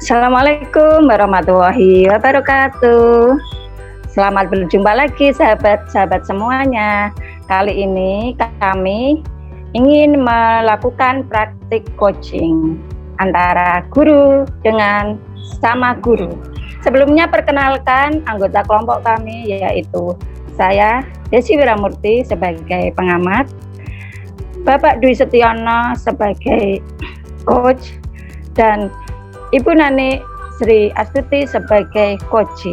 Assalamualaikum warahmatullahi wabarakatuh. Selamat berjumpa lagi sahabat-sahabat semuanya. Kali ini kami ingin melakukan praktik coaching antara guru dengan sama guru. Sebelumnya perkenalkan anggota kelompok kami, yaitu saya Desi Wiramurti sebagai pengamat, Bapak Dwi Setiono sebagai coach, dan Ibu Nani Sri Astuti sebagai coach.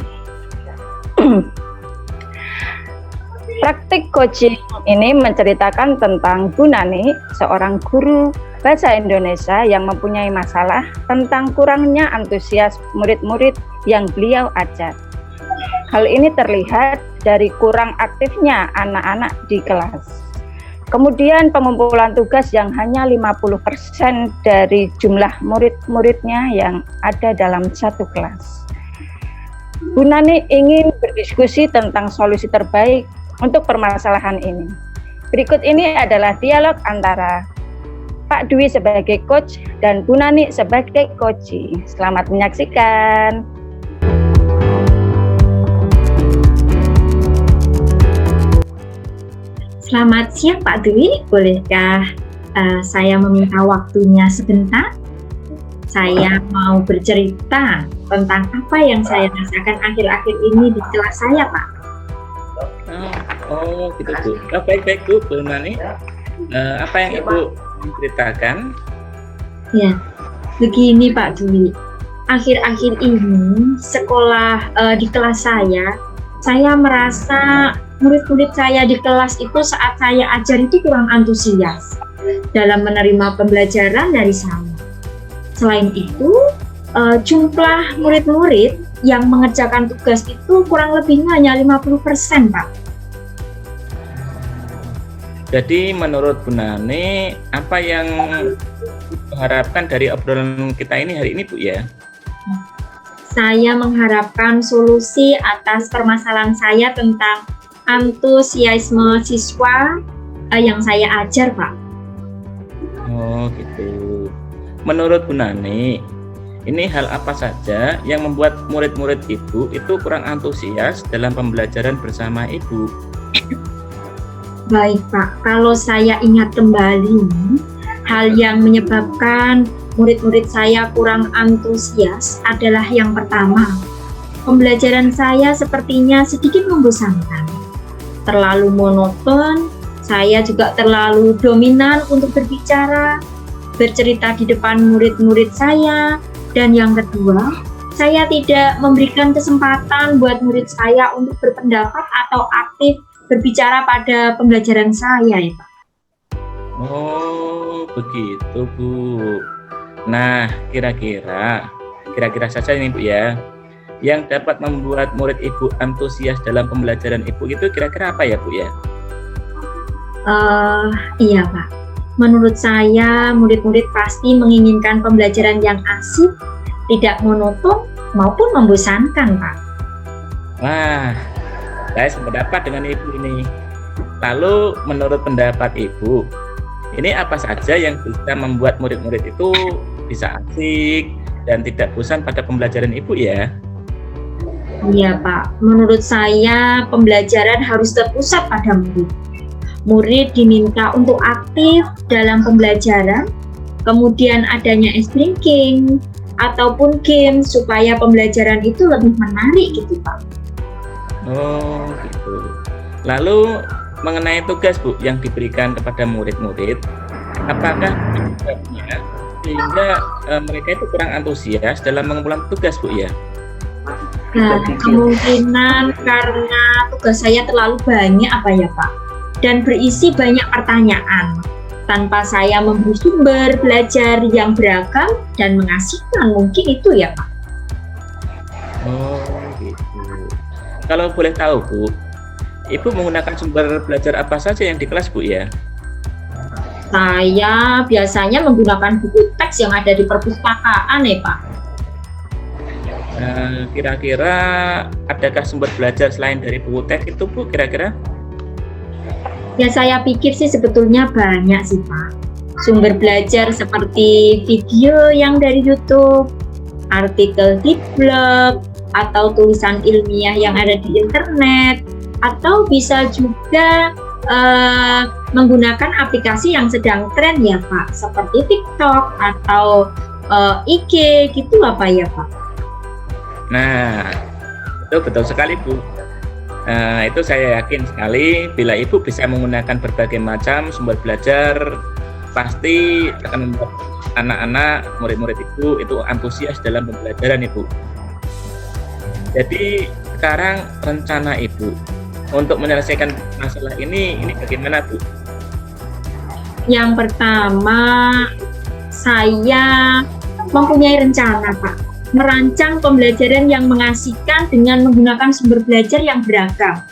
Praktik coaching ini menceritakan tentang Bu Nani, seorang guru bahasa Indonesia yang mempunyai masalah tentang kurangnya antusias murid-murid yang beliau ajar. Hal ini terlihat dari kurang aktifnya anak-anak di kelas. Kemudian pengumpulan tugas yang hanya 50% dari jumlah murid-muridnya yang ada dalam satu kelas. Bu Nani ingin berdiskusi tentang solusi terbaik untuk permasalahan ini. Berikut ini adalah dialog antara Pak Dwi sebagai coach dan Bu Nani sebagai coach. Selamat menyaksikan. Selamat siang Pak Dwi, bolehkah saya meminta waktunya sebentar? Saya mau bercerita tentang apa yang saya rasakan akhir-akhir ini di kelas saya, Pak. Oh gitu Bu. Baik Bu Nani. Apa yang Ibu ceritakan? Ya, begini Pak Dwi. Akhir-akhir ini sekolah di kelas saya merasa murid-murid saya di kelas itu saat saya ajar itu kurang antusias dalam menerima pembelajaran dari saya. Selain itu, jumlah murid-murid yang mengerjakan tugas itu kurang lebihnya hanya 50%, Pak. Jadi menurut Bu Nani, apa yang diharapkan dari obrolan kita ini hari ini Bu ya? Saya mengharapkan solusi atas permasalahan saya tentang antusiasme siswa yang saya ajar, Pak. Oh gitu. Menurut Bu Nani, ini hal apa saja yang membuat murid-murid Ibu itu kurang antusias dalam pembelajaran bersama Ibu? Baik Pak, kalau saya ingat kembali, hal yang menyebabkan murid-murid saya kurang antusias adalah yang pertama, pembelajaran saya sepertinya sedikit membosankan. Terlalu monoton, saya juga terlalu dominan untuk berbicara, bercerita di depan murid-murid saya, dan yang kedua, saya tidak memberikan kesempatan buat murid saya untuk berpendapat atau aktif berbicara pada pembelajaran saya ya Pak. Oh begitu Bu. Nah kira-kira saja ini Bu ya, yang dapat membuat murid Ibu antusias dalam pembelajaran Ibu itu kira-kira apa ya Bu ya? Iya Pak, menurut saya murid-murid pasti menginginkan pembelajaran yang asik, tidak monoton maupun membosankan Pak. Wah, saya sependapat dengan Ibu ini. Lalu menurut pendapat Ibu, ini apa saja yang bisa membuat murid-murid itu bisa asik dan tidak bosan pada pembelajaran Ibu ya? Iya Pak, menurut saya pembelajaran harus terpusat pada murid. Murid diminta untuk aktif dalam pembelajaran, kemudian adanya ice drinking ataupun game supaya pembelajaran itu lebih menarik gitu Pak. Oh gitu. Lalu mengenai tugas Bu yang diberikan kepada murid-murid, apakah sebabnya sehingga mereka itu kurang antusias dalam mengumpulkan tugas Bu ya? Nah, kemungkinan karena tugas saya terlalu banyak apa ya Pak, dan berisi banyak pertanyaan tanpa saya memberi sumber belajar yang beragam dan mengasihkan, mungkin itu ya Pak. Oh gitu. Kalau boleh tahu Bu, Ibu menggunakan sumber belajar apa saja yang di kelas Bu ya? Saya biasanya menggunakan buku teks yang ada di perpustakaan ya Pak. Kira-kira adakah sumber belajar selain dari buku teks itu Bu kira-kira? Ya saya pikir sih sebetulnya banyak sih Pak. Sumber belajar seperti video yang dari YouTube, artikel di blog, atau tulisan ilmiah yang ada di internet, atau bisa juga menggunakan aplikasi yang sedang tren ya Pak, seperti TikTok atau IG gitu apa ya Pak? Nah, itu betul sekali Bu. Nah, itu saya yakin sekali bila Ibu bisa menggunakan berbagai macam sumber belajar, pasti akan membuat anak-anak, murid-murid Ibu itu antusias dalam pembelajaran Ibu. Jadi sekarang rencana Ibu untuk menyelesaikan masalah ini bagaimana Bu? Yang pertama, saya mempunyai rencana Pak, merancang pembelajaran yang mengasihkan dengan menggunakan sumber belajar yang beragam,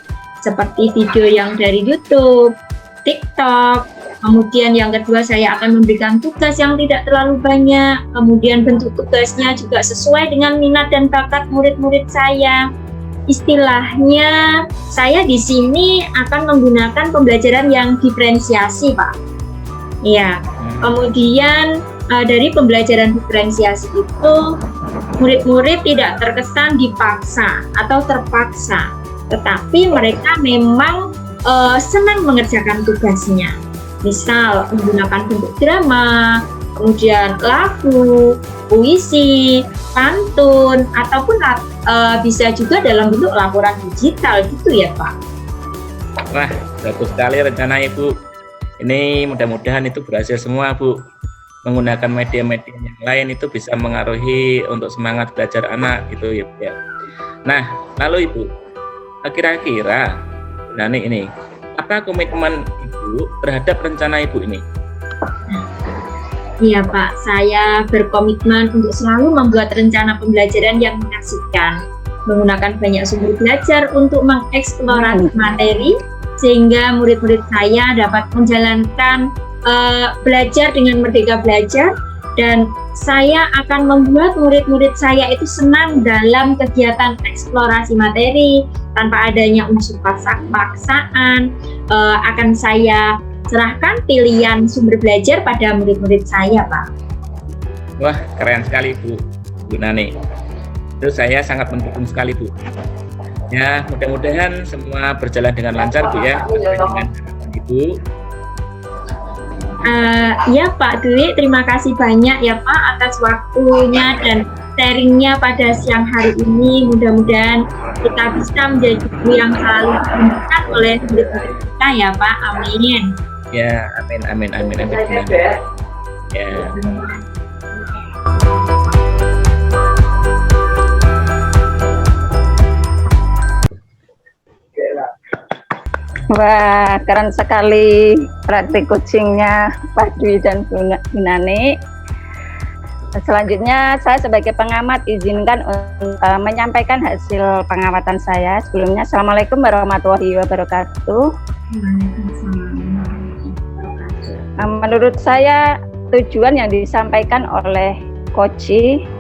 seperti video yang dari YouTube, TikTok. Kemudian yang kedua, saya akan memberikan tugas yang tidak terlalu banyak. Kemudian bentuk tugasnya juga sesuai dengan minat dan bakat murid-murid saya. Istilahnya, saya di sini akan menggunakan pembelajaran yang diferensiasi, Pak. Iya. Kemudian dari pembelajaran diferensiasi itu, murid-murid tidak terkesan dipaksa atau terpaksa, tetapi mereka memang senang mengerjakan tugasnya. Misal menggunakan bentuk drama, kemudian lagu, puisi, pantun, ataupun bisa juga dalam bentuk laporan digital gitu ya Pak. Wah, bagus sekali rencana Ibu. Ini mudah-mudahan itu berhasil semua Bu. Menggunakan media-media yang lain itu bisa mengaruhi untuk semangat belajar anak gitu ya. Nah, lalu Ibu, kira-kira ini apa komitmen Ibu terhadap rencana Ibu ini? Iya Pak, saya berkomitmen untuk selalu membuat rencana pembelajaran yang mengasihkan, menggunakan banyak sumber belajar untuk mengeksplorasi materi, sehingga murid-murid saya dapat menjalankan belajar dengan merdeka belajar, dan saya akan membuat murid-murid saya itu senang dalam kegiatan eksplorasi materi tanpa adanya unsur paksaan. Akan saya serahkan pilihan sumber belajar pada murid-murid saya, Pak. Wah, keren sekali Bu Nani. Itu saya sangat mendukung sekali Bu. Ya, mudah-mudahan semua berjalan dengan lancar Bu ya. Dengan Ibu. Ya Pak Dwi, terima kasih banyak ya Pak atas waktunya dan sharingnya pada siang hari ini. Mudah-mudahan kita bisa menjadi guru yang selalu diinginkan oleh murid-murid kita ya Pak. Amin. Ya, amin. Ya. Wah, keren sekali praktik coachingnya Pak Dwi dan Bu Nani. Selanjutnya saya sebagai pengamat izinkan untuk menyampaikan hasil pengamatan saya. Sebelumnya, Assalamualaikum warahmatullahi wabarakatuh. Menurut saya tujuan yang disampaikan oleh Koci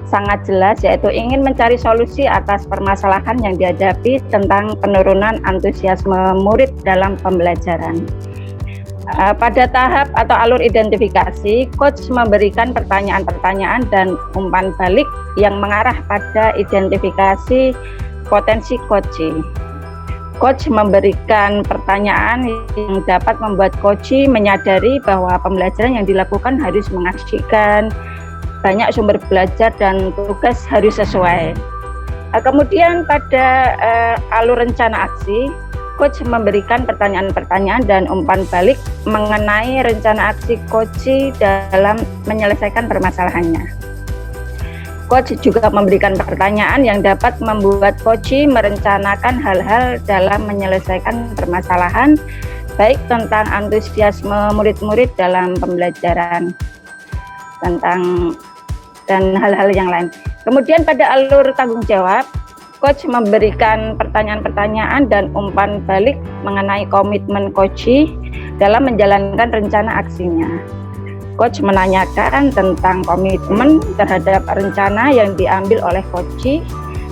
sangat jelas, yaitu ingin mencari solusi atas permasalahan yang dihadapi tentang penurunan antusiasme murid dalam pembelajaran. Pada tahap atau alur identifikasi, coach memberikan pertanyaan-pertanyaan dan umpan balik yang mengarah pada identifikasi potensi coaching. Coach memberikan pertanyaan yang dapat membuat coach menyadari bahwa pembelajaran yang dilakukan harus mengasihkan, banyak sumber belajar dan tugas harus sesuai. Kemudian pada alur rencana aksi, coach memberikan pertanyaan-pertanyaan dan umpan balik mengenai rencana aksi coach dalam menyelesaikan permasalahannya. Coach juga memberikan pertanyaan yang dapat membuat coach merencanakan hal-hal dalam menyelesaikan permasalahan, baik tentang antusiasme murid-murid dalam pembelajaran, dan hal-hal yang lain. Kemudian pada alur tanggung jawab, coach memberikan pertanyaan-pertanyaan dan umpan balik mengenai komitmen coach dalam menjalankan rencana aksinya. Coach menanyakan tentang komitmen terhadap rencana yang diambil oleh coach,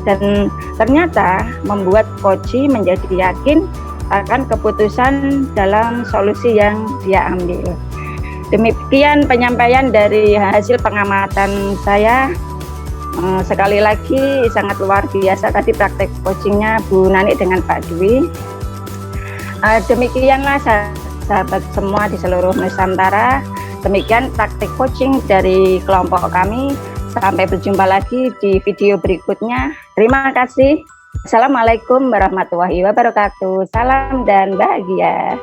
dan ternyata membuat coach menjadi yakin akan keputusan dalam solusi yang dia ambil. Demikian penyampaian dari hasil pengamatan saya. Sekali lagi sangat luar biasa tadi praktek coachingnya Bu Nani dengan Pak Dwi. Demikianlah sahabat semua di seluruh Nusantara. Demikian praktek coaching dari kelompok kami. Sampai berjumpa lagi di video berikutnya. Terima kasih. Assalamualaikum warahmatullahi wabarakatuh. Salam dan bahagia.